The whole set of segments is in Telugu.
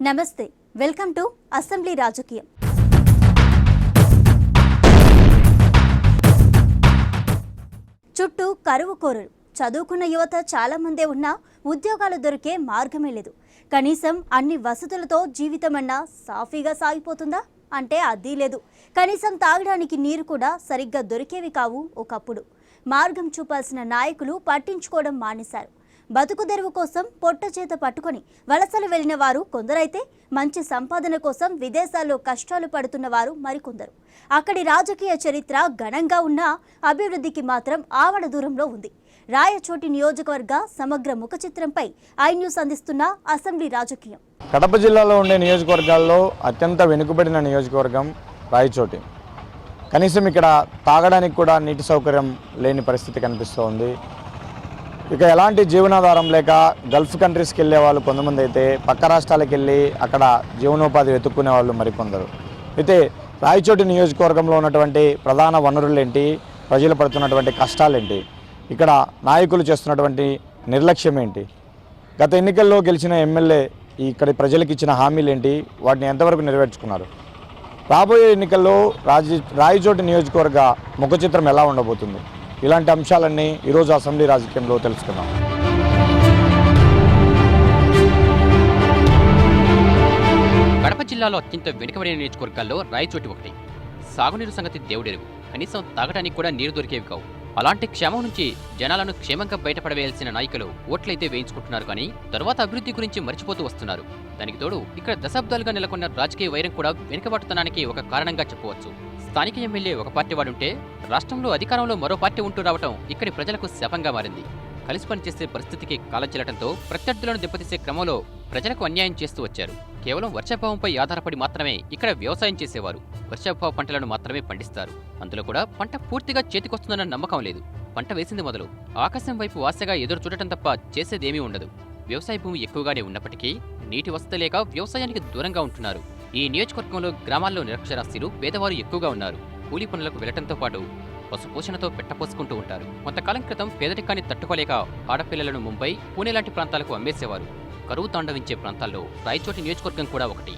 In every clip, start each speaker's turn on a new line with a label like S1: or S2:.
S1: నమస్తే, వెల్కమ్ టు అసెంబ్లీ రాజకీయం. చుట్టూ కరువు కోరలు. చదువుకున్న యువత చాలా మందే ఉన్నా ఉద్యోగాలు దొరికే మార్గమే లేదు. కనీసం అన్ని వసతులతో జీవితమన్నా సాఫీగా సాగిపోతుందా అంటే అదీ లేదు. కనీసం తాగడానికి నీరు కూడా సరిగ్గా దొరికేవి కావు. ఒకప్పుడు మార్గం చూపాల్సిన నాయకులు పట్టించుకోవడం మానేశారు. బతుకు తెరువు కోసం పొట్ట చేత పట్టుకొని వలసలు వెళ్లిన వారు కొందరైతే మంచి సంపాదన కోసం విదేశాల్లో కష్టాలు పడుతున్న వారు మరికొందరు. అక్కడి రాజకీయ చరిత్ర ఘనంగా ఉన్న అభివృద్ధికి మాత్రం ఆవడ దూరంలో ఉంది. రాయచోటి నియోజకవర్గ సమగ్ర ముఖ చిత్రంపై ఐ న్యూస్ అందిస్తున్న అసెంబ్లీ రాజకీయం.
S2: కడప జిల్లాలో ఉండే నియోజకవర్గాల్లో అత్యంత వెనుకబడిన నియోజకవర్గం రాయచోటి. కనీసం ఇక్కడ తాగడానికి కూడా నీటి సౌకర్యం లేని పరిస్థితి కనిపిస్తోంది. ఇక ఎలాంటి జీవనాధారం లేక గల్ఫ్ కంట్రీస్కి వెళ్ళే వాళ్ళు కొంతమంది అయితే పక్క రాష్ట్రాలకు వెళ్ళి అక్కడ జీవనోపాధి వెతుక్కునే వాళ్ళు మరికొందరు. అయితే రాయచోటి నియోజకవర్గంలో ఉన్నటువంటి ప్రధాన వనరులు ఏంటి, ప్రజలు పడుతున్నటువంటి కష్టాలేంటి, ఇక్కడ నాయకులు చేస్తున్నటువంటి నిర్లక్ష్యం ఏంటి, గత ఎన్నికల్లో గెలిచిన ఎమ్మెల్యే ఇక్కడి ప్రజలకు ఇచ్చిన హామీలు ఏంటి, వాటిని ఎంతవరకు నెరవేర్చుకున్నారు, రాబోయే ఎన్నికల్లో రాయచోటి నియోజకవర్గ ముఖ చిత్రం ఎలా ఉండబోతుంది, ఇలాంటి అంశాలన్నీ ఈరోజు అసెంబ్లీ రాజకీయంలో తెలుసుకుందాం.
S3: కడప జిల్లాలో అత్యంత వెనుకబడిన నియోజకవర్గాల్లో రాయచోటి ఒకటి. సాగునీరు సంగతి దేవుడెరుగు. కనీసం తాగడానికి కూడా నీరు దొరికేవి కావు. అలాంటి క్షేమం నుంచి జనాలను క్షేమంగా బయటపడవేయాల్సిన నాయకులు ఓట్లయితే వేయించుకుంటున్నారు, కానీ తర్వాత అభివృద్ధి గురించి మర్చిపోతూ వస్తున్నారు. దానికి తోడు ఇక్కడ దశాబ్దాలుగా నెలకొన్న రాజకీయ వైరం కూడా వెనుకబాటుతనానికి ఒక కారణంగా చెప్పవచ్చు. స్థానిక ఎమ్మెల్యే ఒక పార్టీ వాడుంటే రాష్ట్రంలో అధికారంలో మరో పార్టీ ఉంటూ రావటం ఇక్కడి ప్రజలకు శాపంగా మారింది. కలిసి పనిచేసే పరిస్థితికి కాలం చెల్లడంతో ప్రత్యర్థులను దెబ్బతీసే క్రమంలో ప్రజలకు అన్యాయం చేస్తూ వచ్చారు. కేవలం వర్షాభావంపై ఆధారపడి మాత్రమే ఇక్కడ వ్యవసాయం చేసేవారు. వర్షాభావ పంటలను మాత్రమే పండిస్తారు. అందులో కూడా పంట పూర్తిగా చేతికొస్తుందన్న నమ్మకం లేదు. పంట వేసింది మొదలు ఆకాశం వైపు ఆశగా ఎదురు చూడటం తప్ప చేసేదేమీ ఉండదు. వ్యవసాయ భూమి ఎక్కువగానే ఉన్నప్పటికీ నీటి వసతి లేక వ్యవసాయానికి దూరంగా ఉంటున్నారు. ఈ నియోజకవర్గంలో గ్రామాల్లో నిరక్షరాస్యులు, పేదవారు ఎక్కువగా ఉన్నారు. కూలీ పనులకు వెళ్లటంతో పాటు పశుపోషణతో పెట్టపోసుకుంటూ ఉంటారు. కొంతకాలం క్రితం పేదరికాన్ని తట్టుకోలేక ఆడపిల్లలను ముంబై, పూణే లాంటి ప్రాంతాలకు అమ్మేసేవారు. కరువు తాండవించే ప్రాంతాల్లో రాయచోటి నియోజకవర్గం కూడా ఒకటి.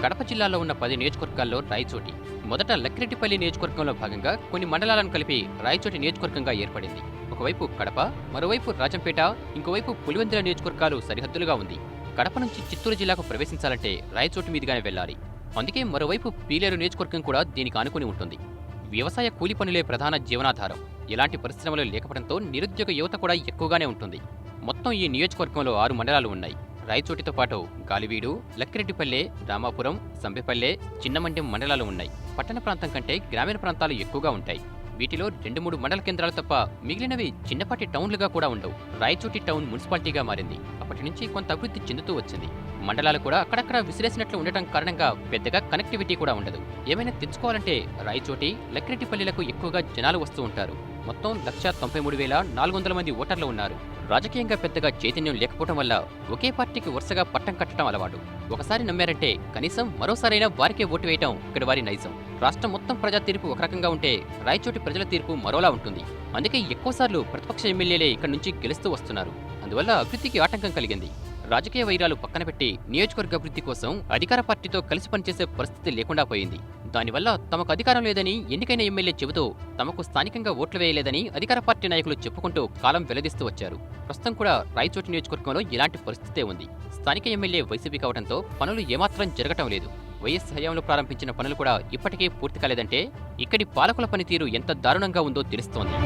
S3: కడప జిల్లాలో ఉన్న 10 నియోజకవర్గాల్లో రాయచోటి మొదట లక్కిరెడ్డిపల్లి నియోజకవర్గంలో భాగంగా కొన్ని మండలాలను కలిపి రాయచోటి నియోజకవర్గంగా ఏర్పడింది. ఒకవైపు కడప, మరోవైపు రాజంపేట, ఇంకోవైపు పులివెందుల నియోజకవర్గాలు సరిహద్దులుగా ఉంది. కడప నుంచి చిత్తూరు జిల్లాకు ప్రవేశించాలంటే రాయచోటి మీదుగానే వెళ్లాలి. అందుకే మరోవైపు పీలేరు నియోజకవర్గం కూడా దీనికి ఆనుకుని ఉంటుంది. వ్యవసాయ కూలి పనులే ప్రధాన జీవనాధారం. ఎలాంటి పరిశ్రమలు లేకపోవడంతో నిరుద్యోగ యువత కూడా ఎక్కువగానే ఉంటుంది. మొత్తం ఈ నియోజకవర్గంలో 6 మండలాలు ఉన్నాయి. రాయచోటితో పాటు గాలివీడు, లక్కిరెడ్డిపల్లె, రామాపురం, సంబెపల్లె, చిన్నమండ్యం మండలాలు ఉన్నాయి. పట్టణ ప్రాంతం కంటే గ్రామీణ ప్రాంతాలు ఎక్కువగా ఉంటాయి. వీటిలో 2-3 మండల కేంద్రాలు తప్ప మిగిలినవి చిన్నపాటి టౌన్లుగా కూడా ఉండవు. రాయచోటి టౌన్ మున్సిపాలిటీగా మారింది. అప్పటి నుంచి కొంత అభివృద్ధి చెందుతూ వచ్చింది. మండలాలు కూడా అక్కడక్కడ విసిరేసినట్లు ఉండటం కారణంగా పెద్దగా కనెక్టివిటీ కూడా ఉండదు. ఏమైనా తెచ్చుకోవాలంటే రాయచోటి, లక్కిరెడ్డిపల్లిలకు ఎక్కువగా జనాలు వస్తూ ఉంటారు. మొత్తం 193,400 మంది ఓటర్లు ఉన్నారు. రాజకీయంగా పెద్దగా చైతన్యం లేకపోవడం వల్ల ఒకే పార్టీకి వరుసగా పట్టం కట్టడం అలవాటు. ఒకసారి నమ్మారంటే కనీసం మరోసారైనా వారికే ఓటు వేయటం ఇక్కడ వారి నైజం. రాష్ట్రం మొత్తం ప్రజా తీర్పు ఒక రకంగా ఉంటే రాయచోటి ప్రజల తీర్పు మరోలా ఉంటుంది. అందుకే ఎక్కువసార్లు ప్రతిపక్ష ఎమ్మెల్యేలే ఇక్కడి నుంచి గెలుస్తూ వస్తున్నారు. అందువల్ల అభివృద్ధికి ఆటంకం కలిగింది. రాజకీయ వైరాలు పక్కన పెట్టి నియోజకవర్గ అభివృద్ధి కోసం అధికార పార్టీతో కలిసి పనిచేసే పరిస్థితి లేకుండా పోయింది. దానివల్ల తమకు అధికారం లేదని ఎన్నికైన ఎమ్మెల్యే చెబుతూ తమకు స్థానికంగా ఓట్లు వేయలేదని అధికార పార్టీ నాయకులు చెప్పుకుంటూ కాలం వెల్లదిస్తూ వచ్చారు. ప్రస్తుతం కూడా రాయచోటి నియోజకవర్గంలో ఇలాంటి పరిస్థితే ఉంది. స్థానిక ఎమ్మెల్యే వైసీపీ కావడంతో పనులు ఏమాత్రం జరగటం లేదు. వైఎస్ హయాంలో ప్రారంభించిన పనులు కూడా ఇప్పటికే పూర్తి కాలేదంటే ఇక్కడి పాలకుల పనితీరు ఎంత దారుణంగా ఉందో తెలుస్తోంది.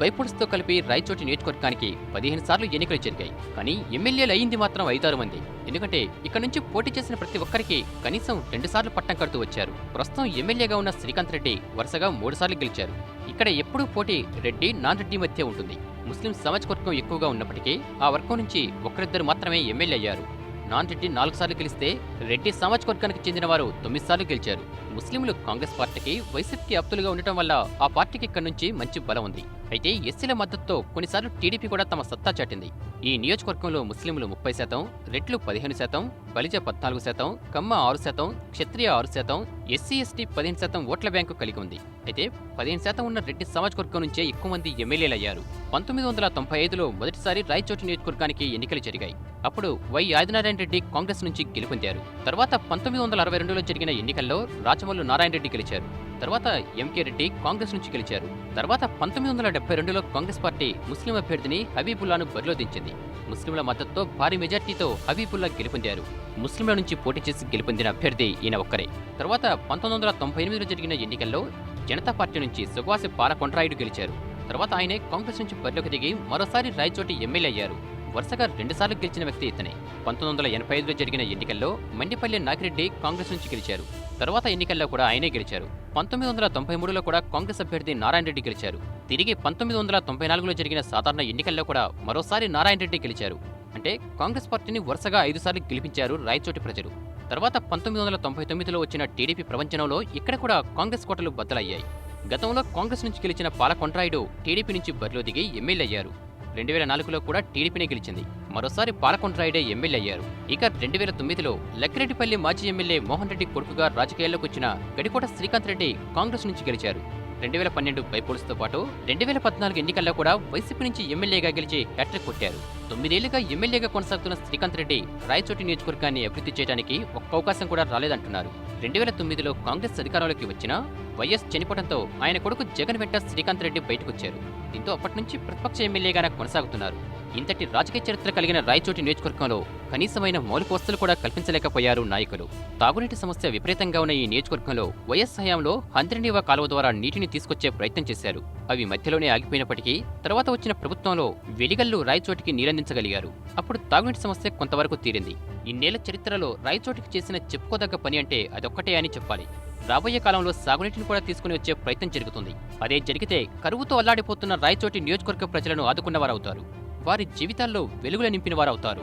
S3: బైపోర్ట్స్తో కలిపి రాయచోటి నియోజకవర్గానికి 15 సార్లు ఎన్నికలు జరిగాయి. కానీ ఎమ్మెల్యేలు అయింది మాత్రం 5-6 మంది. ఎందుకంటే ఇక్కడ నుంచి పోటీ చేసిన ప్రతి ఒక్కరికి కనీసం 2 సార్లు పట్టం కడుతూ వచ్చారు. ప్రస్తుతం ఎమ్మెల్యేగా ఉన్న శ్రీకాంత్ రెడ్డి వరుసగా 3 సార్లు గెలిచారు. ఇక్కడ ఎప్పుడూ పోటీ రెడ్డి, నాన్ రెడ్డి మధ్య ఉంటుంది. ముస్లిం సామాజిక వర్గం ఎక్కువగా ఉన్నప్పటికీ ఆ వర్గం నుంచి ఒకరిద్దరు మాత్రమే ఎమ్మెల్యే అయ్యారు. నాన్ రెడ్డి 4 సార్లు గెలిస్తే రెడ్డి సామాజిక వర్గానికి చెందిన వారు 9 సార్లు గెలిచారు. ముస్లింలు కాంగ్రెస్ పార్టీకి, వైసీపీకి ఆప్తులుగా ఉండటం వల్ల ఆ పార్టీకి ఇక్కడ నుంచి మంచి బలం ఉంది. అయితే ఎస్సీల మద్దతుతో కొన్నిసార్లు టీడీపీ కూడా తమ సత్తా చాటింది. ఈ నియోజకవర్గంలో ముస్లింలు 30%, రెడ్లు 15%, బలిజ 14%, కమ్మ 6%, క్షత్రియ 6%, ఎస్సీ ఎస్టీ 15% ఓట్ల బ్యాంకు కలిగి ఉంది. అయితే 15% ఉన్న రెడ్డి సామాజికవర్గం నుంచే ఎక్కువ మంది ఎమ్మెల్యేలయ్యారు. 1995లో మొదటిసారి రాయచోటి నియోజకవర్గానికి ఎన్నికలు జరిగాయి. అప్పుడు వై ఆదినారాయణ రెడ్డి కాంగ్రెస్ నుంచి గెలుపొందారు. తర్వాత 1962లో జరిగిన ఎన్నికల్లో రాచమల్లు నారాయణ రెడ్డి గెలిచారు. తర్వాత ఎంకే రెడ్డి కాంగ్రెస్ నుంచి గెలిచారు. తర్వాత 1972లో కాంగ్రెస్ పార్టీ ముస్లిం అభ్యర్థిని హబీబుల్లాను బరిలో దించింది. ముస్లింల మద్దతుతో భారీ మెజార్టీతో హబీబుల్లా గెలుపొందారు. ముస్లింల నుంచి పోటీ చేసి గెలుపొందిన అభ్యర్థి ఈయన ఒక్కరే. తర్వాత 1998లో జరిగిన ఎన్నికల్లో జనతా పార్టీ నుంచి సుగవాసి పాలకొండరాయుడు గెలిచారు. తర్వాత ఆయనే కాంగ్రెస్ నుంచి బరిలోకి దిగి మరోసారి రాయచోటి ఎమ్మెల్యే అయ్యారు. వరుసగా 2 సార్లు గెలిచిన వ్యక్తి ఇతనే. 1985లో జరిగిన ఎన్నికల్లో మండిపల్లి నాగిరెడ్డి కాంగ్రెస్ నుంచి గెలిచారు. తర్వాత ఎన్నికల్లో కూడా ఆయనే గెలిచారు. 1993లో కూడా కాంగ్రెస్ అభ్యర్థి నారాయణ రెడ్డి గెలిచారు. తిరిగి 1994లో జరిగిన సాధారణ ఎన్నికల్లో కూడా మరోసారి నారాయణ రెడ్డి గెలిచారు. అంటే కాంగ్రెస్ పార్టీని వరుసగా 5 సార్లు గెలిపించారు రాయచోటి ప్రజలు. తర్వాత 1999లో వచ్చిన టీడీపీ ప్రపంచంలో ఇక్కడ కూడా కాంగ్రెస్ కోటలు బద్దలయ్యాయి. గతంలో కాంగ్రెస్ నుంచి గెలిచిన పాలకొండరాయుడు టీడీపీ నుంచి బరిలో దిగి ఎమ్మెల్యే అయ్యారు. 2004లో కూడా టీడీపీనే గెలిచింది. మరోసారి పాలకొండరాయుడే ఎమ్మెల్యే అయ్యారు. ఇక 2009లో లక్కిరెడ్డిపల్లి మాజీ ఎమ్మెల్యే మోహన్ రెడ్డి కొడుకుగా రాజకీయాల్లోకి వచ్చిన గడికోట శ్రీకాంత్ రెడ్డి కాంగ్రెస్ నుంచి గెలిచారు. 2012 బైపోల్స్తో పాటు 2014 ఎన్నికల్లో కూడా వైసీపీ నుంచి ఎమ్మెల్యేగా గెలిచి హ్యాట్రిక్ కొట్టారు. 9 ఏళ్లుగా ఎమ్మెల్యేగా కొనసాగుతున్న శ్రీకాంత్ రెడ్డి రాయచోటి నియోజకవర్గాన్ని అభివృద్ధి చేయడానికి ఒక్క అవకాశం కూడా రాలేదంటున్నారు. 2009లో కాంగ్రెస్ అధికారంలోకి వచ్చినా వైఎస్ చనిపోవడంతో ఆయన కొడుకు జగన్ వెంట శ్రీకాంత్ రెడ్డి బయటకొచ్చారు. దీంతో అప్పటి నుంచి ప్రతిపక్ష ఎమ్మెల్యేగానే కొనసాగుతున్నారు. ఇంతటి రాజకీయ చరిత్ర కలిగిన రాయచోటి నియోజకవర్గంలో కనీసమైన మౌలిక వసతులు కూడా కల్పించలేకపోయారు నాయకులు. తాగునీటి సమస్య విపరీతంగా ఉన్న ఈ నియోజకవర్గంలో వైఎస్ హయాంలో హంద్రినీవా కాలువ ద్వారా నీటిని తీసుకొచ్చే ప్రయత్నం చేశారు. అవి మధ్యలోనే ఆగిపోయినప్పటికీ తర్వాత వచ్చిన ప్రభుత్వంలో వెలిగల్లు రాయచోటికి నీరందించగలిగారు. అప్పుడు తాగునీటి సమస్య కొంతవరకు తీరింది. ఇన్నేళ్ల చరిత్రలో రాయచోటికి చేసిన చెప్పుకోదగ్గ పని అంటే అదొక్కటే అని చెప్పాలి. రాబోయే కాలంలో సాగునీటిని కూడా తీసుకుని వచ్చే ప్రయత్నం జరుగుతుంది. అదే జరిగితే కరువుతో అల్లాడిపోతున్న రాయచోటి నియోజకవర్గ ప్రజలను ఆదుకున్నవారవుతారు. వారి జీవితాల్లో వెలుగులు నింపిన వారవుతారు.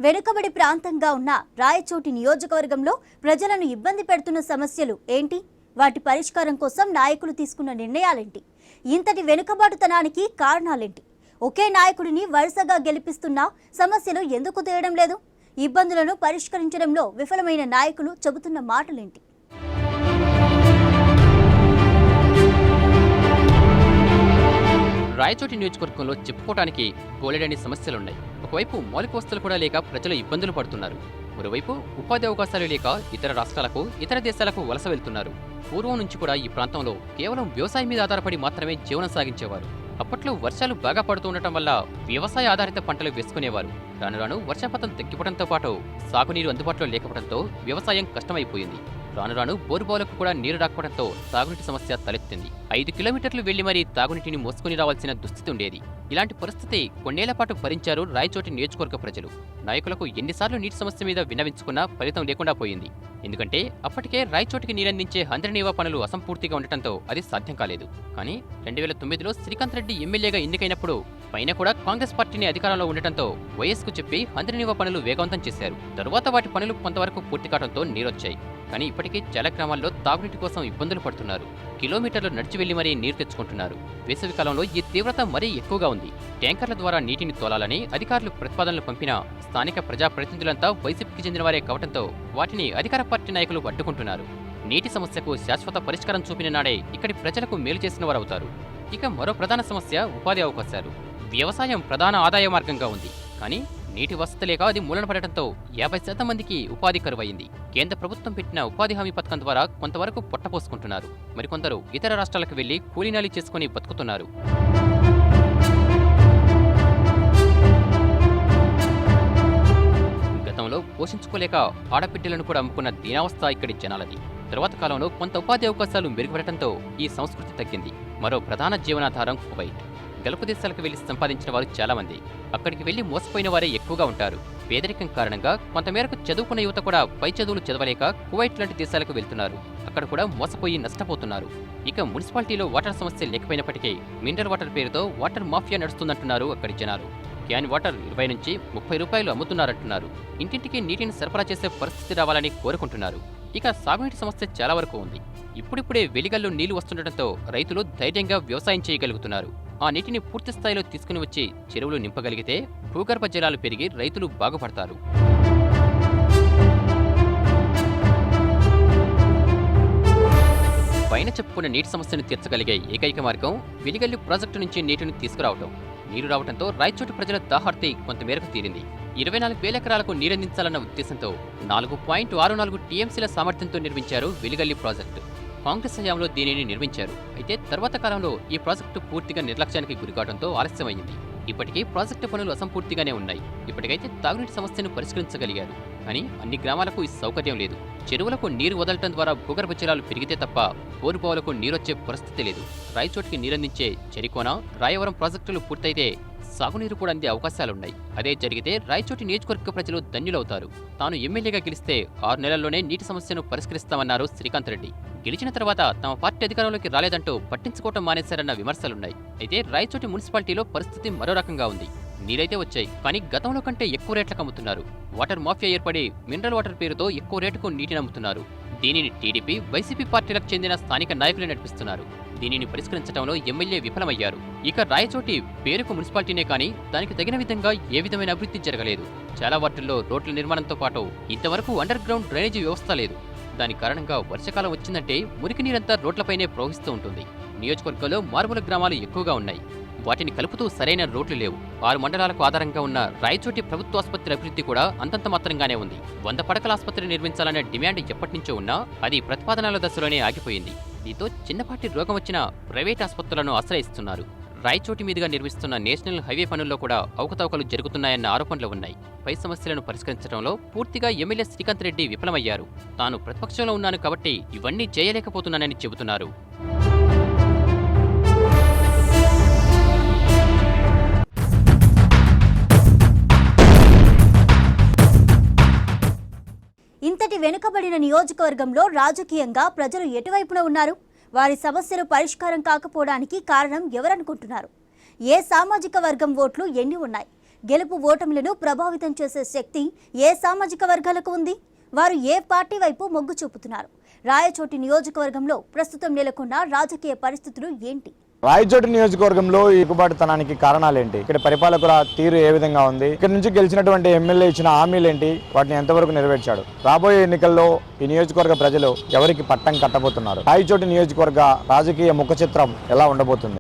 S1: వెనుకబడి ప్రాంతంగా ఉన్న రాయచోటి నియోజకవర్గంలో ప్రజలను ఇబ్బంది పెడుతున్న సమస్యలు ఏంటి? వాటి పరిష్కారం కోసం నాయకులు తీసుకున్న నిర్ణయాలేంటి? ఇంతటి వెనుకబాటుతనానికి కారణాలేంటి? ఒకే నాయకుడిని వరుసగా గెలిపిస్తున్నా సమస్యలు ఎందుకు తీయడం లేదు? ఇబ్బందులను పరిష్కరించడంలో విఫలమైన నాయకులు చెబుతున్న మాటలేంటి?
S3: రాయచోటి నియోజకవర్గంలో చెప్పుకోవడానికి బోలెడని సమస్యలున్నాయి. ఒకవైపు మౌలిక వసతులు కూడా లేక ప్రజలు ఇబ్బందులు పడుతున్నారు. మరోవైపు ఉపాధి అవకాశాలు లేక ఇతర రాష్ట్రాలకు, ఇతర దేశాలకు వలస వెళ్తున్నారు. పూర్వం నుంచి కూడా ఈ ప్రాంతంలో కేవలం వ్యవసాయం మీద ఆధారపడి మాత్రమే జీవనం సాగించేవారు. అప్పట్లో వర్షాలు బాగా పడుతూ ఉండటం వల్ల వ్యవసాయ ఆధారిత పంటలు వేసుకునేవారు. రాను రాను వర్షపాతం తగ్గిపోవడంతో పాటు సాగునీరు అందుబాటులో లేకపోవడంతో వ్యవసాయం కష్టమైపోయింది. రాను రాను బోరుబావులకు కూడా నీరు రాకపోవడంతో తాగునీటి సమస్య తలెత్తింది. 5 కిలోమీటర్లు వెళ్లి మరీ తాగునీటిని మోసుకుని రావాల్సిన దుస్థితి ఉండేది. ఇలాంటి పరిస్థితి కొన్నేళ్ల పాటు భరించారు రాయచోటి నియోజకవర్గ ప్రజలు. నాయకులకు ఎన్నిసార్లు నీటి సమస్య మీద విన్నవించుకున్నా ఫలితం లేకుండా పోయింది. ఎందుకంటే అప్పటికే రాయచోటికి నీరందించే హంద్రినీవా పనులు అసంపూర్తిగా ఉండటంతో అది సాధ్యం కాలేదు. కానీ 2009లో శ్రీకాంత్ రెడ్డి ఎమ్మెల్యేగా ఎన్నికైనప్పుడు పైన కూడా కాంగ్రెస్ పార్టీని అధికారంలో ఉండటంతో వైఎస్కు చెప్పి హంద్రినీవా పనులు వేగవంతం చేశారు. తరువాత వాటి పనులు కొంతవరకు పూర్తి కావడంతో నీరొచ్చాయి. కానీ ఇప్పటికీ చాలా గ్రామాల్లో తాగునీటి కోసం ఇబ్బందులు పడుతున్నారు. కిలోమీటర్లు నడిచి వెళ్లి మరీ నీరు తెచ్చుకుంటున్నారు. వేసవి కాలంలో ఈ తీవ్రత మరీ ఎక్కువగా ఉంది. ట్యాంకర్ల ద్వారా నీటిని తోలాలని అధికారులు ప్రతిపాదనలు పంపినా స్థానిక ప్రజాప్రతినిధులంతా వైసీపీకి చెందిన వారే కావడంతో వాటిని అధికార పార్టీ నాయకులు అడ్డుకుంటున్నారు. నీటి సమస్యకు శాశ్వత పరిష్కారం చూపిన నాడే ఇక్కడి ప్రజలకు మేలు చేసిన వారవుతారు. ఇక మరో ప్రధాన సమస్య ఉపాధి అవకాశాలు. వ్యవసాయం ప్రధాన ఆదాయ మార్గంగా ఉంది. కానీ నీటి వసతి లేక అది మూలన పడటంతో 50% మందికి ఉపాధి కరువయింది. కేంద్ర ప్రభుత్వం పెట్టిన ఉపాధి హామీ పథకం ద్వారా కొంతవరకు పొట్టపోసుకుంటున్నారు. మరికొందరు ఇతర రాష్ట్రాలకు వెళ్లి కూలీనాలి చేసుకుని బతుకుతున్నారు. గతంలో పోషించుకోలేక ఆడబిడ్డలను కూడా అమ్ముకున్న దీనావస్థ ఇక్కడి జనాలది. తరువాత కాలంలో కొంత ఉపాధి అవకాశాలు మెరుగుపడటంతో ఈ సంస్కృతి తగ్గింది. మరో ప్రధాన జీవనాధారం కువైట్. గల్ఫ్ దేశాలకు వెళ్లి సంపాదించిన వారు చాలా మంది. అక్కడికి వెళ్లి మోసపోయిన వారే ఎక్కువగా ఉంటారు. పేదరికం కారణంగా కొంతమేరకు చదువుకున్న యువత కూడా పై చదువులు చదవలేక కువైట్ లాంటి దేశాలకు వెళ్తున్నారు. అక్కడ కూడా మోసపోయి నష్టపోతున్నారు. ఇక మున్సిపాలిటీలో వాటర్ సమస్య లేకపోయినప్పటికీ మినరల్ వాటర్ పేరుతో వాటర్ మాఫియా నడుస్తుందంటున్నారు అక్కడి జనాలు. క్యాన్ వాటర్ 20 నుంచి 30 రూపాయలు అమ్ముతున్నారంటున్నారు. ఇంటింటికి నీటిని సరఫరా చేసే పరిస్థితి రావాలని కోరుకుంటున్నారు. ఇక సాగునీటి సమస్య చాలా వరకు ఉంది. ఇప్పుడిప్పుడే వెలిగల్లో నీళ్లు వస్తుండటంతో రైతులు ధైర్యంగా వ్యవసాయం చేయగలుగుతున్నారు. ఆ నీటిని పూర్తి స్థాయిలో తీసుకుని వచ్చి చెరువులు నింపగలిగితే భూగర్భ జలాలు పెరిగి రైతులు బాగుపడతారు. పైన చెప్పుకున్న నీటి సమస్యను తీర్చగలిగే ఏకైక మార్గం వెలిగల్లి ప్రాజెక్టు నుంచి నీటిని తీసుకురావటం. నీరు రావడంతో రాయచోటి ప్రజల దాహార్తి కొంతమేరకు తీరింది. 24,000 ఎకరాలకు నీరందించాలన్న ఉద్దేశంతో 4.64 టీఎంసీల సామర్థ్యంతో నిర్మించారు వెలిగల్లి ప్రాజెక్టు. కాంగ్రెస్ హయాంలో దీనిని నిర్మించారు. అయితే తర్వాత కాలంలో ఈ ప్రాజెక్టు పూర్తిగా నిర్లక్ష్యానికి గురికావడంతో ఆలస్యమైంది. ఇప్పటికీ ప్రాజెక్టు పనులు అసంపూర్తిగానే ఉన్నాయి. ఇప్పటికైతే తాగునీటి సమస్యను పరిష్కరించగలిగారు. కానీ అన్ని గ్రామాలకు ఈ సౌకర్యం లేదు. చెరువులకు నీరు వదలటం ద్వారా భూగర్భ జలాలు పెరిగితే తప్ప బోరుబావులకు నీరొచ్చే పరిస్థితి లేదు. రాయచోటికి నీరందించే చెరికోన, రాయవరం ప్రాజెక్టులు పూర్తయితే సాగునీరు కూడా అందే అవకాశాలున్నాయి. అదే జరిగితే రాయచోటి నియోజకవర్గ ప్రజలు ధన్యులవుతారు. తాను ఎమ్మెల్యేగా గెలిస్తే 6 నెలల్లోనే నీటి సమస్యను పరిష్కరిస్తామన్నారు శ్రీకాంత్ రెడ్డి. గెలిచిన తర్వాత తమ పార్టీ అధికారంలోకి రాలేదంటూ పట్టించుకోవటం మానేశారన్న విమర్శలున్నాయి. అయితే రాయచోటి మున్సిపాలిటీలో పరిస్థితి మరో రకంగా ఉంది. నీరైతే వచ్చాయి, కానీ గతంలో కంటే ఎక్కువ రేట్లకు అమ్ముతున్నారు. వాటర్ మాఫియా ఏర్పడి మినరల్ వాటర్ పేరుతో ఎక్కువ రేటుకు నీటిని అమ్ముతున్నారు. దీనిని టీడీపీ, వైసీపీ పార్టీలకు చెందిన స్థానిక నాయకులే నడిపిస్తున్నారు. దీనిని పరిష్కరించడంలో ఎమ్మెల్యే విఫలమయ్యారు. ఇక రాయచోటి పేరుకు మున్సిపాలిటీనే కానీ దానికి తగిన విధంగా ఏ విధమైన అభివృద్ధి జరగలేదు. చాలా వార్డుల్లో రోడ్ల నిర్మాణంతో పాటు ఇంతవరకు అండర్ గ్రౌండ్ డ్రైనేజీ వ్యవస్థ లేదు. దాని కారణంగా వర్షాకాలం వచ్చిందంటే మురికి నీరంతా రోడ్లపైనే ప్రవహిస్తూ ఉంటుంది. నియోజకవర్గంలో మారుమూల గ్రామాలు ఎక్కువగా ఉన్నాయి. వాటిని కలుపుతూ సరైన రోడ్లు లేవు. 6 మండలాలకు ఆధారంగా ఉన్న రాయచోటి ప్రభుత్వ ఆసుపత్రి అభివృద్ధి కూడా అంతంత మాత్రంగానే ఉంది. 100 పడకల ఆసుపత్రి నిర్మించాలనే డిమాండ్ ఎప్పటినుంచో ఉన్నా అది ప్రతిపాదనల దశలోనే ఆగిపోయింది. దీంతో చిన్నపాటి రోగం వచ్చినా ప్రైవేట్ ఆసుపత్రులను ఆశ్రయిస్తున్నారు. రాయచోటి మీదుగా నిర్మిస్తున్న నేషనల్ హైవే పనుల్లో కూడా అవకతవకలు జరుగుతున్నాయన్న ఆరోపణలు ఉన్నాయి. పై సమస్యలను పరిష్కరించడంలో పూర్తిగా ఎమ్మెల్యే శ్రీకాంత్ రెడ్డి విఫలమయ్యారు. తాను ప్రతిపక్షంలో ఉన్నాను కాబట్టి ఇవన్నీ చేయలేకపోతున్నానని చెబుతున్నారు.
S1: ఇంతటి వెనుకబడిన నియోజకవర్గంలో రాజకీయంగా ప్రజలు ఎటువైపున ఉన్నారు? వారి సమస్యలు పరిష్కారం కాకపోవడానికి కారణం ఎవరనుకుంటున్నారు? ఏ సామాజిక వర్గం ఓట్లు ఎన్ని ఉన్నాయి? గెలుపు ఓటములను ప్రభావితం చేసే శక్తి ఏ సామాజిక వర్గాలకు ఉంది? వారు ఏ పార్టీ వైపు మొగ్గు చూపుతున్నారు? రాయచోటి నియోజకవర్గంలో ప్రస్తుతం నెలకొన్న రాజకీయ పరిస్థితులు ఏంటి?
S2: రాయచోటి నియోజకవర్గంలో ఇరుకుబాటుతనానికి కారణాలేంటి? ఇక్కడ పరిపాలకుల తీరు ఏ విధంగా ఉంది? ఇక్కడ నుంచి గెలిచినటువంటి ఎమ్మెల్యే ఇచ్చిన హామీలేంటి? వాటిని ఎంతవరకు నెరవేర్చాడు? రాబోయే ఎన్నికల్లో ఈ నియోజకవర్గ ప్రజలు ఎవరికి పట్టం కట్టబోతున్నారు? రాయచోటి నియోజకవర్గ రాజకీయ ముఖ చిత్రం ఎలా ఉండబోతుంది?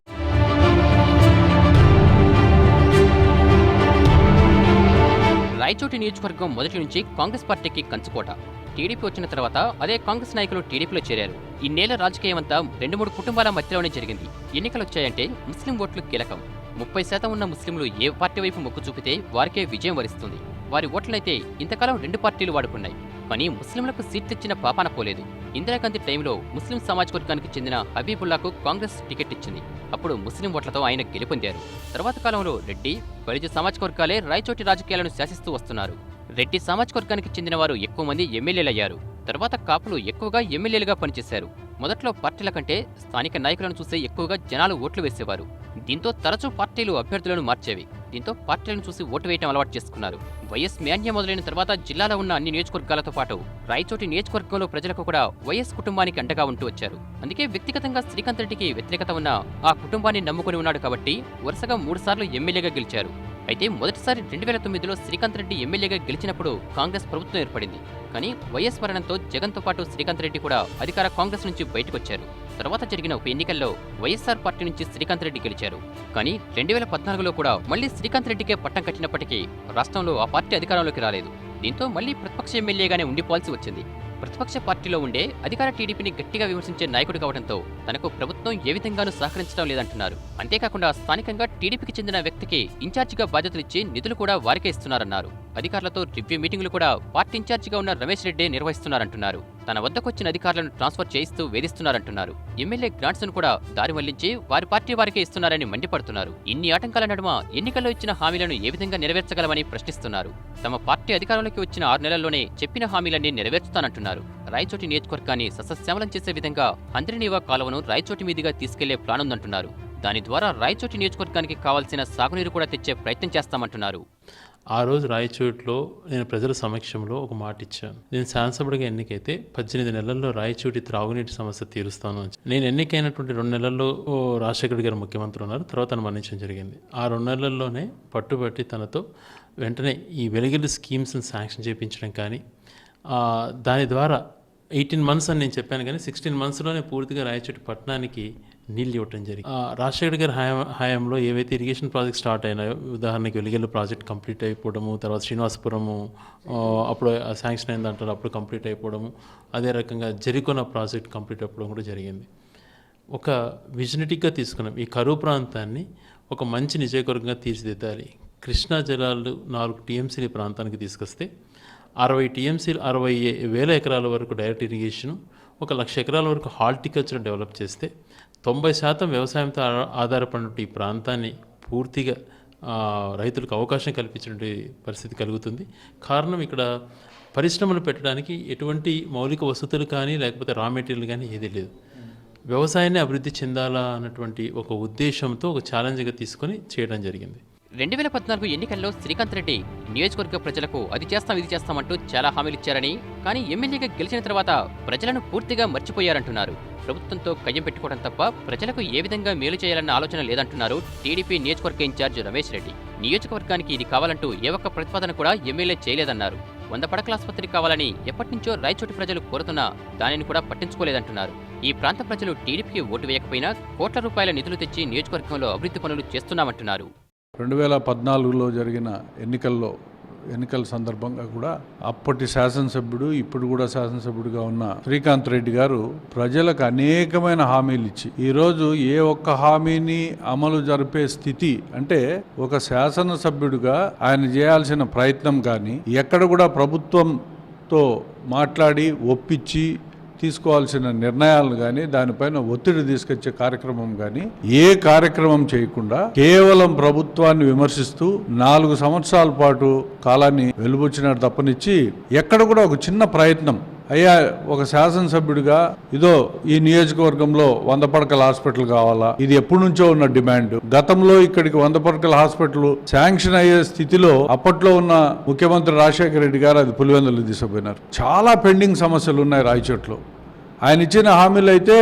S3: రాయచోటి నియోజకవర్గం మొదటి నుంచి కాంగ్రెస్ పార్టీకి కంచుకోట. టీడీపీ వచ్చిన తర్వాత అదే కాంగ్రెస్ నాయకులు టీడీపీలో చేరారు. ఇన్నేళ్ల రాజకీయం అంతా 2-3 కుటుంబాల మధ్యలోనే జరిగింది. ఎన్నికలు వచ్చాయంటే ముస్లిం ఓట్లు కీలకం. 30% ఉన్న ముస్లింలు ఏ పార్టీ వైపు మొగ్గు చూపితే వారికే విజయం వరిస్తుంది. వారి ఓట్లనైతే ఇంతకాలం 2 పార్టీలు వాడుకున్నాయి. కానీ ముస్లింలకు సీట్లు ఇచ్చిన పాపాన పోలేదు. ఇందిరాగాంధీ టైంలో ముస్లిం సామాజిక వర్గానికి చెందిన హబీబుల్లాకు కాంగ్రెస్ టికెట్ ఇచ్చింది. అప్పుడు ముస్లిం ఓట్లతో ఆయన గెలుపొందారు. తర్వాత కాలంలో రెడ్డి, బలిజ సామాజిక వర్గాలే రాయచోటి రాజకీయాలను శాసిస్తూ వస్తున్నారు. రెడ్డి సామాజిక వర్గానికి చెందిన వారు ఎక్కువ మంది ఎమ్మెల్యేలయ్యారు. తర్వాత కాపులు ఎక్కువగా ఎమ్మెల్యేలుగా పనిచేశారు. మొదట్లో పార్టీల కంటే స్థానిక నాయకులను చూసే ఎక్కువగా జనాలు ఓట్లు వేసేవారు. దీంతో తరచూ పార్టీలు అభ్యర్థులను మార్చేవి. దీంతో పార్టీలను చూసి ఓటు వేయటం అలవాటు చేసుకున్నారు. వైఎస్ మాన్య మొదలైన తర్వాత జిల్లాలో ఉన్న అన్ని నియోజకవర్గాలతో పాటు రాయచోటి నియోజకవర్గంలో ప్రజలకు కూడా వైఎస్ కుటుంబానికి అండగా ఉంటూ వచ్చారు. అందుకే వ్యక్తిగతంగా శ్రీకాంత్ రెడ్డికి వ్యతిరేకత ఉన్న ఆ కుటుంబాన్ని నమ్ముకుని ఉన్నాడు కాబట్టి వరుసగా 3 సార్లు ఎమ్మెల్యేగా గెలిచారు. అయితే మొదటిసారి 2009లో శ్రీకాంత్ రెడ్డి ఎమ్మెల్యేగా గెలిచినప్పుడు కాంగ్రెస్ ప్రభుత్వం ఏర్పడింది. కానీ వైఎస్ మరణంతో జగన్తో పాటు శ్రీకాంత్ రెడ్డి కూడా అధికార కాంగ్రెస్ నుంచి బయటకొచ్చారు. తర్వాత జరిగిన ఉప ఎన్నికల్లో వైఎస్ఆర్ పార్టీ నుంచి శ్రీకాంత్ రెడ్డి గెలిచారు. కానీ 2014లో కూడా మళ్లీ శ్రీకాంత్ రెడ్డికే పట్టం కట్టినప్పటికీ రాష్ట్రంలో ఆ పార్టీ అధికారంలోకి రాలేదు. దీంతో మళ్లీ ప్రతిపక్ష ఎమ్మెల్యేగానే ఉండిపోవాల్సి వచ్చింది. ప్రతిపక్ష పార్టీలో ఉండే అధికార టీడీపీని గట్టిగా విమర్శించే నాయకుడు కావడంతో తనకు ప్రభుత్వం ఏ విధంగానూ సహకరించడం లేదంటున్నారు. అంతేకాకుండా స్థానికంగా టీడీపీకి చెందిన వ్యక్తికి ఇన్ఛార్జిగా బాధ్యతలిచ్చి నిధులు కూడా వారికే ఇస్తున్నారన్నారు. అధికారులతో రివ్యూ మీటింగులు కూడా పార్టీ ఇన్ఛార్జిగా ఉన్న రమేష్ రెడ్డి నిర్వహిస్తున్నారంటున్నారు. తన వద్దకొచ్చిన అధికారులను ట్రాన్స్ఫర్ చేయిస్తూ వేధిస్తున్నారంటున్నారు. ఎమ్మెల్యే గ్రాంట్స్ ను కూడా దారి మళ్లించి వారి పార్టీ వారికే ఇస్తున్నారని మండిపడుతున్నారు. ఇన్ని ఆటంకాల నడుమ ఎన్నికల్లో ఇచ్చిన హామీలను ఏ విధంగా నెరవేర్చగలమని ప్రశ్నిస్తున్నారు. తమ పార్టీ అధికారంలోకి వచ్చిన 6 నెలల్లోనే చెప్పిన హామీలన్నీ నెరవేర్చుతానంటున్నారు. రాయచోటి నియోజకవర్గాన్ని సస్యశ్యామలం చేసే విధంగా హంద్రినీవా కాలువను రాయచోటి మీదుగా తీసుకెళ్లే ప్లాన్ ఉందంటున్నారు. దాని ద్వారా రాయచోటి నియోజకవర్గానికి కావాల్సిన సాగునీరు కూడా తెచ్చే ప్రయత్నం చేస్తామంటున్నారు.
S4: ఆ రోజు రాయచోటిలో నేను ప్రజల సమక్షంలో ఒక మాట ఇచ్చాను. నేను శాసనసభ్యుడిగా ఎన్నికైతే 18 నెలల్లో రాయచోటి త్రాగునీటి సమస్య తీరుస్తాను. నేను ఎన్నికైనటువంటి 2 నెలల్లో రాజశేఖర్ గారు ముఖ్యమంత్రి ఉన్నారు. తర్వాత తను మరణించడం జరిగింది. ఆ 2 నెలల్లోనే పట్టుబట్టి తనతో వెంటనే ఈ వెలుగుల స్కీమ్స్ని శాంక్షన్ చేయించడం కానీ, దాని ద్వారా 18 మంత్స్ అని నేను చెప్పాను కానీ 16 మంత్స్లోనే పూర్తిగా రాయచోటి పట్టణానికి నీళ్ళు ఇవ్వటం జరిగింది. రాజశేఖర్ గారి హయాంలో ఏవైతే ఇరిగేషన్ ప్రాజెక్ట్ స్టార్ట్ అయినాయో, ఉదాహరణకి వెలిగెల్లు ప్రాజెక్ట్ కంప్లీట్ అయిపోవడము, తర్వాత శ్రీనివాసపురము అప్పుడు శాంక్షన్ అయిందంటారు, అప్పుడు కంప్లీట్ అయిపోవడము, అదే రకంగా జరికొన ప్రాజెక్ట్ కంప్లీట్ అయిపోవడం కూడా జరిగింది. ఒక విజనటిక్గా తీసుకున్నాం. ఈ కరువు ప్రాంతాన్ని ఒక మంచి నియోజకవర్గంగా తీర్చిదిద్దాలి. కృష్ణా జలాలు 4 టీఎంసీల ప్రాంతానికి తీసుకొస్తే 60 టీఎంసీలు 60,000 ఎకరాల వరకు డైరెక్ట్ ఇరిగేషను, 1,00,000 ఎకరాల వరకు హార్టికల్చర్ డెవలప్ చేస్తే 90% వ్యవసాయంతో ఆధారపడిన ఈ ప్రాంతాన్ని పూర్తిగా రైతులకు అవకాశం కల్పించే పరిస్థితి కలుగుతుంది. కారణం ఇక్కడ పరిశ్రమలు పెట్టడానికి ఎటువంటి మౌలిక వసతులు కానీ లేకపోతే రా మెటీరియల్ కానీ ఏదీ లేదు. వ్యవసాయాన్ని అభివృద్ధి చెందాలా అన్నటువంటి ఒక ఉద్దేశంతో ఒక ఛాలెంజ్గా తీసుకొని చేయడం జరిగింది.
S3: 2014 ఎన్నికల్లో శ్రీకాంత్ రెడ్డి నియోజకవర్గ ప్రజలకు అది చేస్తాం ఇది చేస్తామంటూ చాలా హామీలు ఇచ్చారని, కానీ ఎమ్మెల్యేగా గెలిచిన తర్వాత ప్రజలను పూర్తిగా మర్చిపోయారంటున్నారు. ప్రభుత్వంతో కయ్యం పెట్టుకోవడం తప్ప ప్రజలకు ఏ విధంగా మేలు చేయాలన్న ఆలోచన లేదంటున్నారు టీడీపీ నియోజకవర్గ ఇన్ఛార్జ్ రమేష్ రెడ్డి. నియోజకవర్గానికి ఇది కావాలంటూ ఏ ఒక్క ప్రతిపాదన కూడా ఎమ్మెల్యే చేయలేదన్నారు. 100 పడకల ఆసుపత్రి కావాలని ఎప్పటినుంచో రాయచోటి ప్రజలు కోరుతున్నా దానిని కూడా పట్టించుకోలేదంటున్నారు. ఈ ప్రాంత ప్రజలు టీడీపీకి ఓటు వేయకపోయినా కోట్ల రూపాయల నిధులు తెచ్చి నియోజకవర్గంలో అభివృద్ధి పనులు చేస్తున్నామంటున్నారు.
S5: 2014లో జరిగిన ఎన్నికల సందర్భంగా కూడా అప్పటి శాసనసభ్యుడు, ఇప్పుడు కూడా శాసనసభ్యుడిగా ఉన్న శ్రీకాంత్ రెడ్డి గారు ప్రజలకు అనేకమైన హామీలు ఇచ్చి ఈరోజు ఏ ఒక్క హామీని అమలు జరిపే స్థితి, అంటే ఒక శాసనసభ్యుడిగా ఆయన చేయాల్సిన ప్రయత్నం కానీ, ఎక్కడ కూడా ప్రభుత్వంతో మాట్లాడి ఒప్పించి తీసుకోవాల్సిన నిర్ణయాలు కానీ, దానిపైన ఒత్తిడి తీసుకొచ్చే కార్యక్రమం కానీ ఏ కార్యక్రమం చేయకుండా కేవలం ప్రభుత్వాన్ని విమర్శిస్తూ 4 సంవత్సరాల పాటు కాలాన్ని వెలుబుచ్చినాడు తప్పనిచ్చి ఎక్కడ కూడా ఒక చిన్న ప్రయత్నం, అయ్యా ఒక శాసనసభ్యుడిగా ఇదో ఈ నియోజకవర్గంలో 100 పడకల హాస్పిటల్ కావాలా, ఇది ఎప్పటి నుంచో ఉన్న డిమాండ్. గతంలో ఇక్కడికి 100 పడకల హాస్పిటల్ శాంక్షన్ అయ్యే స్థితిలో అప్పట్లో ఉన్న ముఖ్యమంత్రి రాజశేఖర రెడ్డి గారు అది పులివెందులు తీసుకుపోయినారు. చాలా పెండింగ్ సమస్యలు ఉన్నాయి రాయచోట్లో. ఆయన ఇచ్చిన హామీలు అయితే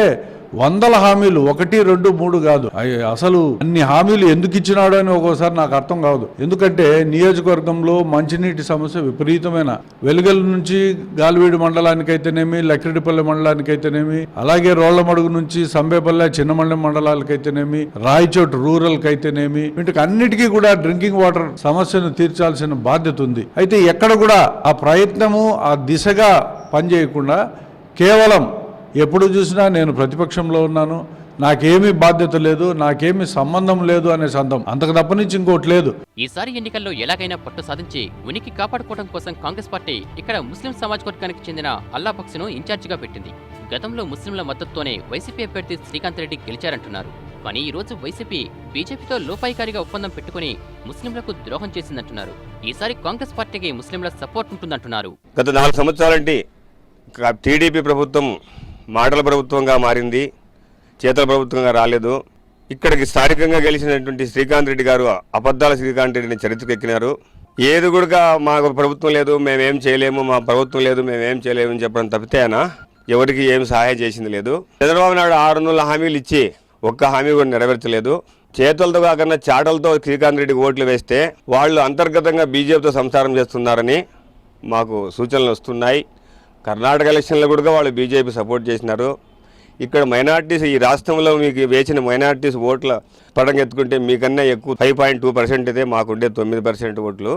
S5: 100 హామీలు, 1, 2, 3 కాదు. అసలు అన్ని హామీలు ఎందుకు ఇచ్చినాడు అని ఒక్కోసారి నాకు అర్థం కాదు. ఎందుకంటే నియోజకవర్గంలో మంచినీటి సమస్య విపరీతమైన, వెలుగెల నుంచి గాలివీడు మండలానికైతేనేమి, లక్కిరెడ్డిపల్లె మండలానికైతేనేమి, అలాగే రోళ్లమడుగు నుంచి సంబేపల్లె చిన్నమండలం మండలాలకైతేనేమి, రాయచోటు రూరల్కి అయితేనేమి, వీటికి అన్నిటికీ కూడా డ్రింకింగ్ వాటర్ సమస్యను తీర్చాల్సిన బాధ్యత ఉంది. అయితే ఎక్కడ కూడా ఆ ప్రయత్నము ఆ దిశగా పనిచేయకుండా కేవలం ఎప్పుడు చూసినా నేను ప్రతిపక్షంలో ఉన్నాను, నాకేమీ బాధ్యత లేదు, నాకేమీ సంబంధం లేదు అనే సందం, అంతకు తప్పనించి ఇంకోటి లేదు.
S3: ఈసారి ఎన్నికల్లో ఎలాగైనా పట్టు సాధించి ఉనికి కాపాడుకోవడం కోసం కాంగ్రెస్ పార్టీ ఇక్కడ ముస్లిం సమాజ్ వర్గానికి చెందిన అల్లా బక్స్ను ఇన్ఛార్జిగా పెట్టింది. గతంలో ముస్లింల మద్దతుతోనే వైసీపీ అభ్యర్థి శ్రీకాంత్ రెడ్డి గెలిచారంటున్నారు. కానీ ఈ రోజు వైసీపీ బీజేపీతో లోపాయికారిగా ఒప్పందం పెట్టుకుని ముస్లింలకు ద్రోహం చేసిందంటున్నారు. ఈసారి కాంగ్రెస్ పార్టీకి ముస్లింల సపోర్ట్ ఉంటుందంటున్నారు.
S6: గత 4 సంవత్సరాలంటే టీడీపీ ప్రభుత్వం మాటల ప్రభుత్వంగా మారింది, చేతల ప్రభుత్వంగా రాలేదు. ఇక్కడికి స్థానికంగా గెలిచినటువంటి శ్రీకాంత్ రెడ్డి గారు అబద్ధాల శ్రీకాంత్ రెడ్డిని చరిత్రకెక్కినారు. ఏది కూడా మాకు ప్రభుత్వం లేదు, మేమేం చేయలేము, మా ప్రభుత్వం లేదు, మేమేం చేయలేము అని చెప్పడం తప్పితే ఆయన ఎవరికి ఏం సహాయం చేసింది లేదు. చంద్రబాబు నాయుడు 600 హామీలు ఇచ్చి ఒక్క హామీ కూడా నెరవేర్చలేదు. చేతులతో కాకుండా చాటలతో శ్రీకాంత్ రెడ్డికి ఓట్లు వేస్తే వాళ్ళు అంతర్గతంగా బీజేపీతో సంసారం చేస్తున్నారని మాకు సూచనలు వస్తున్నాయి. కర్ణాటక ఎలక్షన్లో కూడా వాళ్ళు బీజేపీ సపోర్ట్ చేసినారు. ఇక్కడ మైనార్టీస్, ఈ రాష్ట్రంలో మీకు వేసిన మైనార్టీస్ ఓట్ల పడంగా ఎత్తుకుంటే మీకన్నా ఎక్కువ 5.2% అయితే మాకుండే 9% ఓట్లు.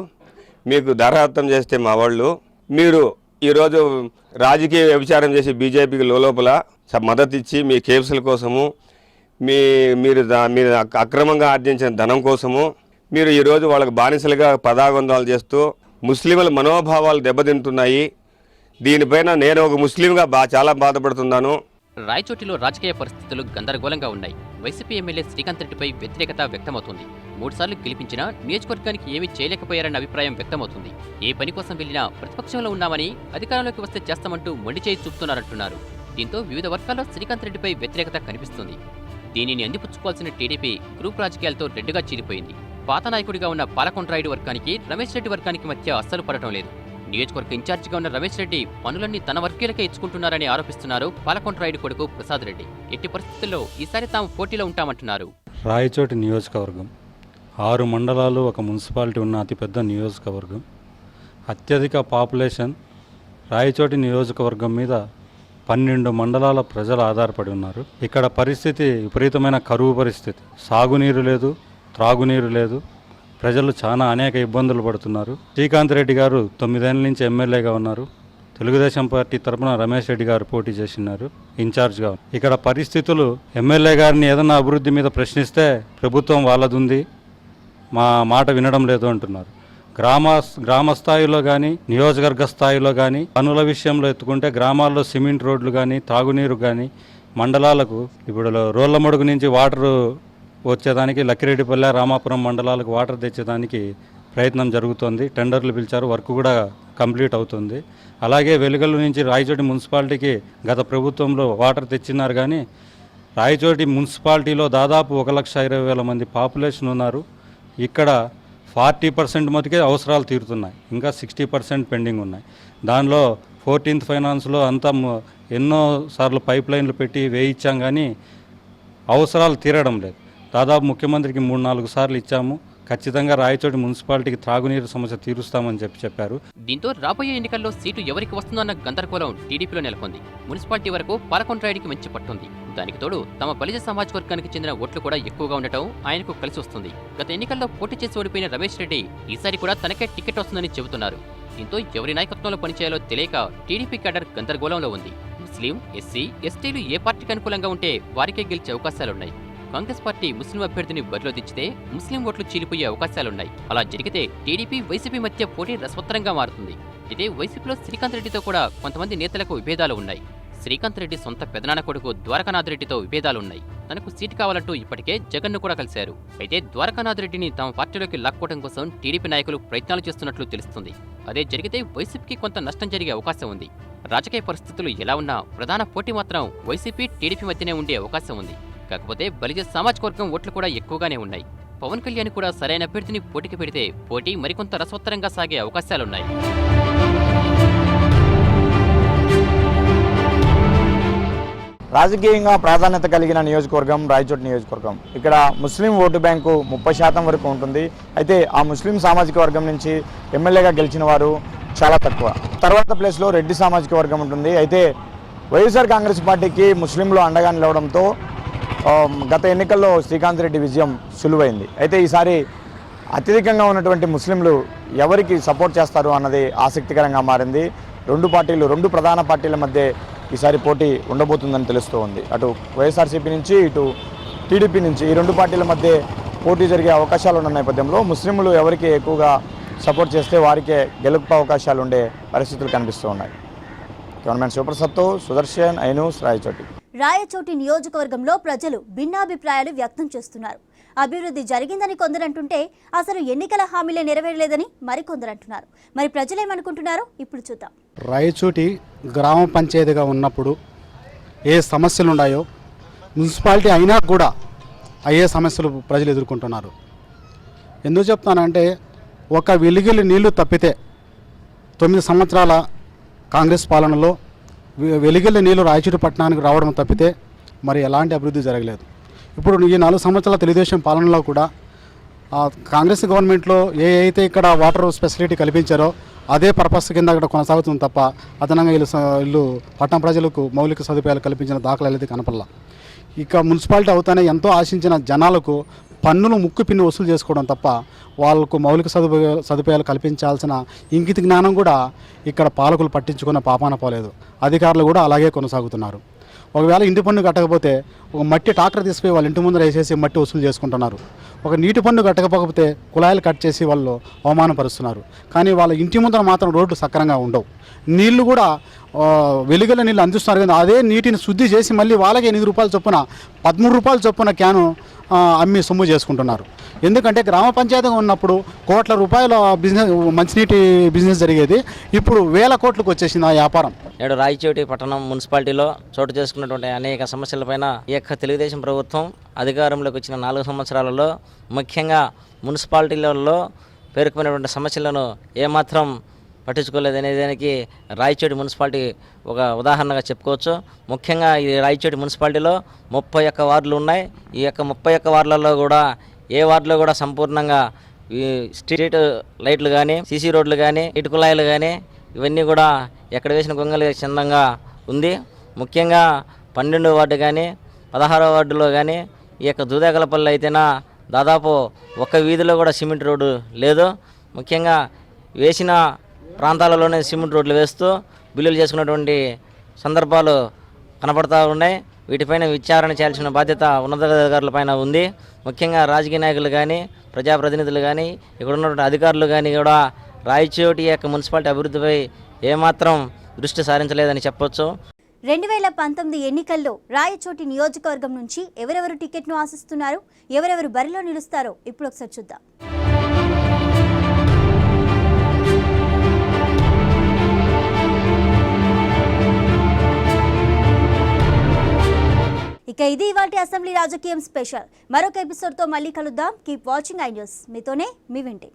S6: మీకు ధారాదత్తం చేస్తే మా వాళ్ళు, మీరు ఈరోజు రాజకీయ వ్యభిచారం చేసి బీజేపీకి లోపల మద్దతు ఇచ్చి మీ కేసుల కోసము, మీరు అక్రమంగా ఆర్జించిన ధనం కోసము మీరు ఈరోజు వాళ్ళకి బానిసలుగా పదాబంధాలు చేస్తూ ముస్లింల మనోభావాలు దెబ్బతింటున్నాయి. దీనిపైన నేను ఒక ముస్లింగా చాలా బాధపడుతున్నాను.
S3: రాయచోటిలో రాజకీయ పరిస్థితులు గందరగోళంగా ఉన్నాయి. వైసీపీ ఎమ్మెల్యే శ్రీకాంత్ రెడ్డిపై వ్యతిరేకత వ్యక్తమవుతుంది. 3 సార్లు గెలిపించినా నియోజకవర్గానికి ఏమీ చేయలేకపోయారన్న అభిప్రాయం వ్యక్తమవుతుంది. ఏ పని కోసం వెళ్లినా ప్రతిపక్షంలో ఉన్నామని, అధికారంలోకి వస్తే చేస్తామంటూ మొండి చేయి చూపుతున్నారంటున్నారు. దీంతో వివిధ వర్గాల్లో శ్రీకాంత్ రెడ్డిపై వ్యతిరేకత కనిపిస్తుంది. దీనిని అందిపుచ్చుకోవాల్సిన టీడీపీ గ్రూప్ రాజకీయాలతో రెడ్డుగా చీలిపోయింది. పాత నాయకుడిగా ఉన్న పాలకొండరాయుడు వర్గానికి రమేష్ రెడ్డి వర్గానికి మధ్య అస్సలు పడటం లేదు. నియోజకవర్గ ఇన్ఛార్జిగా ఉన్న రమేష్ రెడ్డి పనులన్నీ తన వర్గీయులకే ఇచ్చుకుంటున్నారని ఆరోపిస్తున్నారు పాలకొండరాయుడు కొడుకు ప్రసాద్ రెడ్డి. ఎట్టి పరిస్థితుల్లో ఈసారి తాము పోటీలో ఉంటామంటున్నారు.
S7: రాయచోటి నియోజకవర్గం 6 మండలాలు, ఒక మున్సిపాలిటీ ఉన్న అతిపెద్ద నియోజకవర్గం. అత్యధిక పాపులేషన్ రాయచోటి నియోజకవర్గం మీద 12 మండలాల ప్రజలు ఆధారపడి ఉన్నారు. ఇక్కడ పరిస్థితి విపరీతమైన కరువు పరిస్థితి. సాగునీరు లేదు, త్రాగునీరు లేదు. ప్రజలు చాలా అనేక ఇబ్బందులు పడుతున్నారు. శ్రీకాంత్ రెడ్డి గారు 9 ఏళ్ల నుంచి ఎమ్మెల్యేగా ఉన్నారు. తెలుగుదేశం పార్టీ తరఫున రమేష్ రెడ్డి గారు పోటీ చేసినారు ఇన్ఛార్జ్గా. ఇక్కడ పరిస్థితులు ఎమ్మెల్యే గారిని ఏదన్నా అభివృద్ధి మీద ప్రశ్నిస్తే ప్రభుత్వం వాళ్ళది ఉంది, మా మాట వినడం లేదు అంటున్నారు. గ్రామ స్థాయిలో కానీ నియోజకవర్గ స్థాయిలో కానీ పనుల విషయంలో ఎత్తుకుంటే గ్రామాల్లో సిమెంట్ రోడ్లు కానీ తాగునీరు కానీ మండలాలకు ఇప్పుడు రోళ్లమడుగు నుంచి వాటరు వచ్చేదానికి లక్కిరెడ్డిపల్లె రామాపురం మండలాలకు వాటర్ తెచ్చేదానికి ప్రయత్నం జరుగుతోంది. టెండర్లు పిలిచారు, వర్క్ కూడా కంప్లీట్ అవుతుంది. అలాగే వెలుగల్లు నుంచి రాయచోటి మున్సిపాలిటీకి గత ప్రభుత్వంలో వాటర్ తెచ్చినారు, కానీ రాయచోటి మున్సిపాలిటీలో దాదాపు 1,20,000 మంది పాపులేషన్ ఉన్నారు. ఇక్కడ 40% మటుకే అవసరాలు తీరుతున్నాయి, ఇంకా 60% పెండింగ్ ఉన్నాయి. దానిలో 14th ఫైనాన్స్లో అంతా ఎన్నో సార్లు పైప్ లైన్లు పెట్టి వేయించాం, కానీ అవసరాలు తీరడం లేదు. దాదాపు ముఖ్యమంత్రికి 3-4 సార్లు ఇచ్చాము. ఖచ్చితంగా రాయచోటి మున్సిపాలిటీకి త్రాగునీరు సమస్య తీరుస్తామని చెప్పారు.
S3: దీంతో రాబోయే ఎన్నికల్లో సీటు ఎవరికి వస్తుందన్న గందరగోళం టీడీపీలో నెలకొంది. మున్సిపాలిటీ వరకు పాలకొండరాయుడికి మంచి పట్టుంది. దానికి తోడు తమ బలిజ సమాజ్ వర్గానికి చెందిన ఓట్లు కూడా ఎక్కువగా ఉండటం ఆయనకు కలిసి వస్తుంది. గత ఎన్నికల్లో పోటీ చేసి ఓడిపోయిన రమేష్ రెడ్డి ఈసారి కూడా తనకే టికెట్ వస్తుందని చెబుతున్నారు. దీంతో ఎవరి నాయకత్వంలో పనిచేయాలో తెలియక టీడీపీ క్యాడర్ గందరగోళంలో ఉంది. ముస్లిం, ఎస్సీ, ఎస్టీలు ఏ పార్టీకి అనుకూలంగా ఉంటే వారికే గెలిచే అవకాశాలున్నాయి. కాంగ్రెస్ పార్టీ ముస్లిం అభ్యర్థిని బరిలో దించితే ముస్లిం ఓట్లు చీలిపోయే అవకాశాలున్నాయి. అలా జరిగితే టీడీపీ, వైసీపీ మధ్య పోటీ రసవత్తరంగా మారుతుంది. అయితే వైసీపీలో శ్రీకాంత్ రెడ్డితో కూడా కొంతమంది నేతలకు విభేదాలు ఉన్నాయి. శ్రీకాంత్ రెడ్డి సొంత పెదనాన్న కొడుకు ద్వారకానాథ్ రెడ్డితో విభేదాలున్నాయి. తనకు సీటు కావాలంటూ ఇప్పటికే జగన్ను కూడా కలిశారు. అయితే ద్వారకానాథ్ రెడ్డిని తమ పార్టీలోకి లాక్కోవడం కోసం టీడీపీ నాయకులు ప్రయత్నాలు చేస్తున్నట్లు తెలుస్తుంది. అదే జరిగితే వైసీపీకి కొంత నష్టం జరిగే అవకాశం ఉంది. రాజకీయ పరిస్థితులు ఎలా ఉన్నా ప్రధాన పోటీ మాత్రం వైసీపీ, టీడీపీ మధ్యనే ఉండే అవకాశం ఉంది. కాకపోతే బలిజ సామాజిక వర్గం ఓట్లు కూడా ఎక్కువగానే ఉన్నాయి. పవన్ కళ్యాణ్ కూడా సరైన అభ్యర్థిని పోటీకి పెడితే పోటీ మరికొంత రసవత్తరంగా సాగే అవకాశాలున్నాయి.
S2: రాజకీయంగా ప్రాధాన్యత కలిగిన నియోజకవర్గం రాయచోటి నియోజకవర్గం. ఇక్కడ ముస్లిం ఓటు బ్యాంకు 30% వరకు ఉంటుంది. అయితే ఆ ముస్లిం సామాజిక వర్గం నుంచి ఎమ్మెల్యేగా గెలిచిన వారు చాలా తక్కువ. తర్వాత ప్లేస్లో రెడ్డి సామాజిక వర్గం ఉంటుంది. అయితే వైఎస్ఆర్ కాంగ్రెస్ పార్టీకి ముస్లింలు అండగా నిలవడంతో గత ఎన్నికల్లో శ్రీకాంత్ రెడ్డి విజయం సులువైంది. అయితే ఈసారి అత్యధికంగా ఉన్నటువంటి ముస్లింలు ఎవరికి సపోర్ట్ చేస్తారు అన్నది ఆసక్తికరంగా మారింది. రెండు ప్రధాన పార్టీల మధ్య ఈసారి పోటీ ఉండబోతుందని తెలుస్తూ ఉంది. అటు వైఎస్ఆర్సీపీ నుంచి, ఇటు టీడీపీ నుంచి ఈ 2 పార్టీల మధ్య పోటీ జరిగే అవకాశాలు ఉన్న నేపథ్యంలో ముస్లింలు ఎవరికి ఎక్కువగా సపోర్ట్ చేస్తే వారికే గెలుపు అవకాశాలు ఉండే పరిస్థితులు కనిపిస్తూ ఉన్నాయి. కెమెరామెన్ శివప్రసాద్తో సుదర్శన్, ఐ న్యూస్, రాయచోటి.
S1: రాయచోటి నియోజకవర్గంలో ప్రజలు భిన్నాభిప్రాయాలు వ్యక్తం చేస్తున్నారు. అభివృద్ధి జరిగిందని కొందరంటుంటే అసలు ఎన్నికల హామీలే నెరవేరలేదని మరికొందరు అంటున్నారు. మరి ప్రజలేమనుకుంటున్నారో ఇప్పుడు చూద్దాం.
S8: రాయచోటి గ్రామ పంచాయతీగా ఉన్నప్పుడు ఏ సమస్యలు ఉన్నాయో మున్సిపాలిటీ అయినా కూడా అయ్యే సమస్యలు ప్రజలు ఎదుర్కొంటున్నారు. ఎందుకు చెప్తానంటే ఒక వెలిగిలి నీళ్లు తప్పితే 9 సంవత్సరాల కాంగ్రెస్ పాలనలో వెలిగిలి నీళ్లు రాయచోటి పట్టణానికి రావడం తప్పితే మరి ఎలాంటి అభివృద్ధి జరగలేదు. ఇప్పుడు ఈ 4 సంవత్సరాల తెలుగుదేశం పాలనలో కూడా కాంగ్రెస్ గవర్నమెంట్లో అయితే ఇక్కడ వాటర్ ఫెసిలిటీ కల్పించారో అదే పర్పస్ కింద ఇక్కడ కొనసాగుతుంది తప్ప అదనంగా వీళ్ళు పట్టణ ప్రజలకు మౌలిక సదుపాయాలు కల్పించిన దాఖలాలు అయితే కనపడలా. ఇక మున్సిపాలిటీ అవుతానే ఎంతో ఆశించిన జనాలకు పన్నులు ముక్కు పిన్ను వసూలు చేసుకోవడం తప్ప వాళ్ళకు మౌలిక సదుపాయాలు కల్పించాల్సిన ఇంగిత జ్ఞానం కూడా ఇక్కడ పాలకులు పట్టించుకున్న పాపాన పోలేదు. అధికారులు కూడా అలాగే కొనసాగుతున్నారు. ఒకవేళ ఇంటి పన్ను కట్టకపోతే ఒక మట్టి ట్రాక్టర్ తీసుకుపోయి వాళ్ళ ఇంటి ముందర వేసేసి మట్టి వసూలు చేసుకుంటున్నారు. ఒక నీటి పన్ను కట్టకపోతే కుళాయిలు కట్ చేసి వాళ్ళు అవమానపరుస్తున్నారు. కానీ వాళ్ళ ఇంటి ముందర మాత్రం రోడ్లు సక్రంగా ఉండవు. నీళ్లు కూడా వెలుగుల నీళ్ళు అందిస్తున్నారు, కానీ అదే నీటిని శుద్ధి చేసి మళ్ళీ వాళ్ళకి 8 రూపాయల చొప్పున 13 రూపాయల చొప్పున క్యాను అమ్మి సొమ్ము చేసుకుంటున్నారు. ఎందుకంటే గ్రామ పంచాయతీగా ఉన్నప్పుడు కోట్ల రూపాయల బిజినెస్, మంచినీటి బిజినెస్ జరిగేది. ఇప్పుడు 1000 కోట్లకు వచ్చేసింది ఆ వ్యాపారం.
S9: నేడు రాయచోటి పట్టణం మున్సిపాలిటీలో చోటు చేసుకున్నటువంటి అనేక సమస్యలపైన ఏ యొక్క తెలుగుదేశం ప్రభుత్వం అధికారంలోకి వచ్చిన 4 సంవత్సరాలలో ముఖ్యంగా మున్సిపాలిటీలలో పేరుకున్నటువంటి సమస్యలను ఏమాత్రం పట్టించుకోలేదనే దానికి రాయచోటి మున్సిపాలిటీ ఒక ఉదాహరణగా చెప్పుకోవచ్చు. ముఖ్యంగా ఈ రాయచోటి మున్సిపాలిటీలో 31 వార్డులు ఉన్నాయి. ఈ యొక్క 31 వార్డులలో కూడా ఏ వార్డులో కూడా సంపూర్ణంగా ఈ స్ట్రీట్ లైట్లు కానీ, సీసీ రోడ్లు కానీ, ఇటు కుళాయిలు కానీ ఇవన్నీ కూడా ఎక్కడ వేసిన గొంగలి చందంగా ఉంది. ముఖ్యంగా 12వ వార్డు కానీ 16వ వార్డులో కానీ ఈ యొక్క దూదేకలపల్లి అయితేనా దాదాపు ఒక్క వీధిలో కూడా సిమెంట్ రోడ్డు లేదు. ముఖ్యంగా వేసిన ప్రాంతాలలోనే సిమెంట్ రోడ్లు వేస్తూ బిల్లులు చేసుకున్నటువంటి సందర్భాలు కనపడతా ఉన్నాయి. వీటిపైన విచారణ చేయాల్సిన బాధ్యత ఉన్నతాధికారులపైన ఉంది. ముఖ్యంగా రాజకీయ నాయకులు కానీ, ప్రజాప్రతినిధులు కానీ, ఇక్కడ ఉన్నటువంటి అధికారులు కానీ కూడా రాయచోటి యొక్క మున్సిపాలిటీ అభివృద్ధిపై ఏమాత్రం దృష్టి సారించలేదని చెప్పొచ్చు.
S1: 2019 ఎన్నికల్లో రాయచోటి నియోజకవర్గం నుంచి ఎవరెవరు టికెట్ను ఆశిస్తున్నారు, ఎవరెవరు బరిలో నిలుస్తారో ఇప్పుడు ఒకసారి చూద్దాం. ఇక ఇది ఇవాల్టి అసెంబ్లీ రాజకీయం స్పెషల్. మరొక ఎపిసోడ్తో మళ్ళీ కలుద్దాం. Keep watching I news. మీతోనే మీ వెంటే.